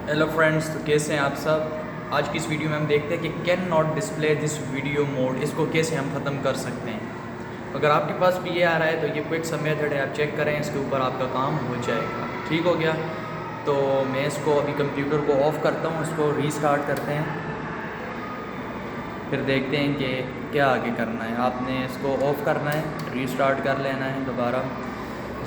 Hello friends, तो कैसे हैं आप सब। आज की इस वीडियो में हम देखते हैं कि can not display this video mode, इसको कैसे हम ख़त्म कर सकते हैं। अगर आपके पास भी ये आ रहा है तो ये क्विक सा मेथड है, आप चेक करें, इसके ऊपर आपका काम हो जाएगा। ठीक हो गया। तो मैं इसको अभी कंप्यूटर को ऑफ़ करता हूँ, इसको रीस्टार्ट करते हैं, फिर देखते हैं कि क्या आगे करना है। आपने इसको ऑफ़ करना है, रीस्टार्ट कर लेना है दोबारा।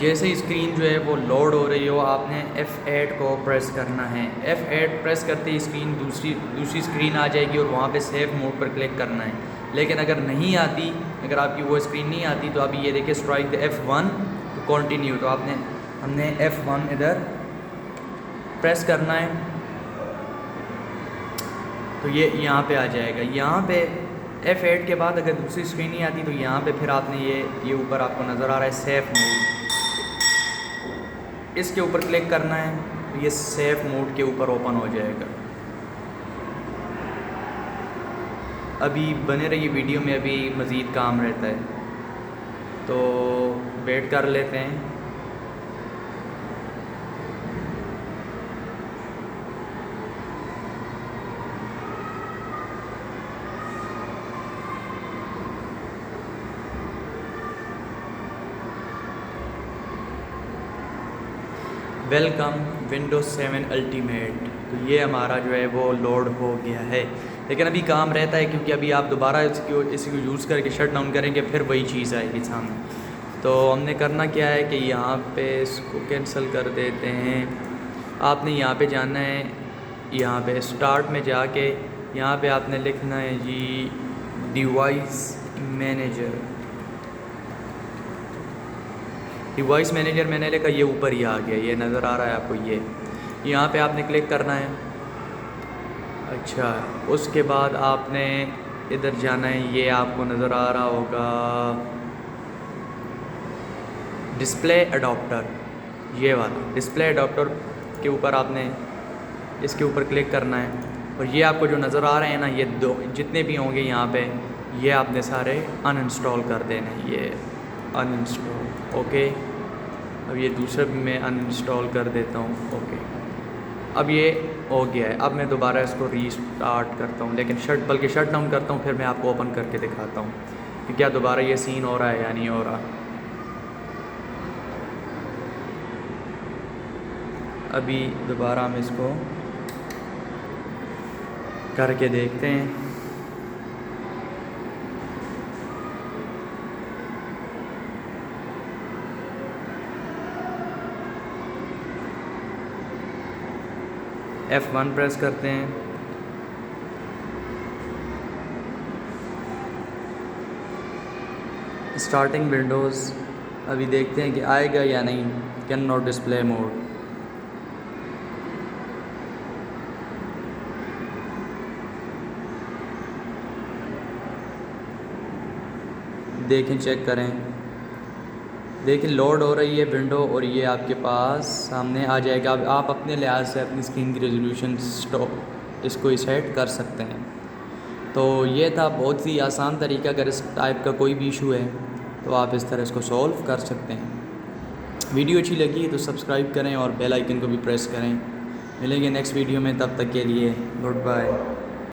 जैसे ही स्क्रीन जो है वो लोड हो रही हो, आपने F8 को प्रेस करना है। F8 प्रेस करते ही स्क्रीन दूसरी स्क्रीन आ जाएगी और वहाँ पे सेव मोड पर क्लिक करना है। लेकिन अगर नहीं आती, अगर आपकी वो स्क्रीन नहीं आती, तो अभी ये देखिए स्ट्राइक द F1 तो कंटिन्यू, तो हमने F1 इधर प्रेस करना है, तो ये यहाँ पे आ जाएगा। यहाँ पे F8 के बाद अगर दूसरी स्क्रीन नहीं आती तो यहाँ पे फिर आपने ये ऊपर आपको नज़र आ रहा है सेफ मोड, इसके ऊपर क्लिक करना है, तो ये सेफ मोड के ऊपर ओपन हो जाएगा। अभी बने रहिए वीडियो में, अभी मज़ीद काम रहता है, तो वेट कर लेते हैं। Welcome Windows 7 ultimate. तो ये हमारा जो है वो लोड हो गया है, लेकिन अभी काम रहता है, क्योंकि अभी आप दोबारा इसको यूज़ करके शट डाउन करेंगे, फिर वही चीज़ आएगी सामने। तो हमने करना क्या है कि यहाँ पे इसको कैंसिल कर देते हैं। आपने यहाँ पे जाना है, यहाँ पे स्टार्ट में जाके यहाँ पे आपने लिखना है जी डिवाइस मैनेजर। डिवाइस मैनेजर मैंने लिखा, ये ऊपर ही आ गया, ये नज़र आ रहा है आपको, ये यहाँ पे आपने क्लिक करना है। अच्छा, उसके बाद आपने इधर जाना है, ये आपको नज़र आ रहा होगा डिस्प्ले अडॉप्टर, ये वाला डिस्प्ले अडॉप्टर के ऊपर आपने इसके ऊपर क्लिक करना है। और ये आपको जो नज़र आ रहे हैं ना, ये दो जितने भी होंगे यहाँ पे, ये आपने सारे अनइंस्टॉल कर देने, ये अनइंस्टॉल। ओके, अब ये दूसरा भी मैं अनइंस्टॉल कर देता हूँ। ओके, अब ये हो गया है। अब मैं दोबारा इसको रीस्टार्ट करता हूँ, लेकिन बल्कि शट डाउन करता हूँ, फिर मैं आपको ओपन करके दिखाता हूँ कि क्या दोबारा ये सीन हो रहा है या नहीं हो रहा। अभी दोबारा हम इसको करके देखते हैं। F1 प्रेस करते हैं, स्टार्टिंग विंडोज़। अभी देखते हैं कि आएगा या नहीं। कैन नॉट डिस्प्ले मोड, देखें, चेक करें, देखिए लोड हो रही है विंडो, और ये आपके पास सामने आ जाएगा। अब आप अपने लिहाज से अपनी स्क्रीन की रेजोल्यूशन इसको सेट कर सकते हैं। तो ये था बहुत ही आसान तरीका। अगर इस टाइप का कोई भी इशू है तो आप इस तरह इसको सॉल्व कर सकते हैं। वीडियो अच्छी लगी तो सब्सक्राइब करें और बेल आइकन को भी प्रेस करें। मिलेंगे नेक्स्ट वीडियो में, तब तक के लिए गुड बाय।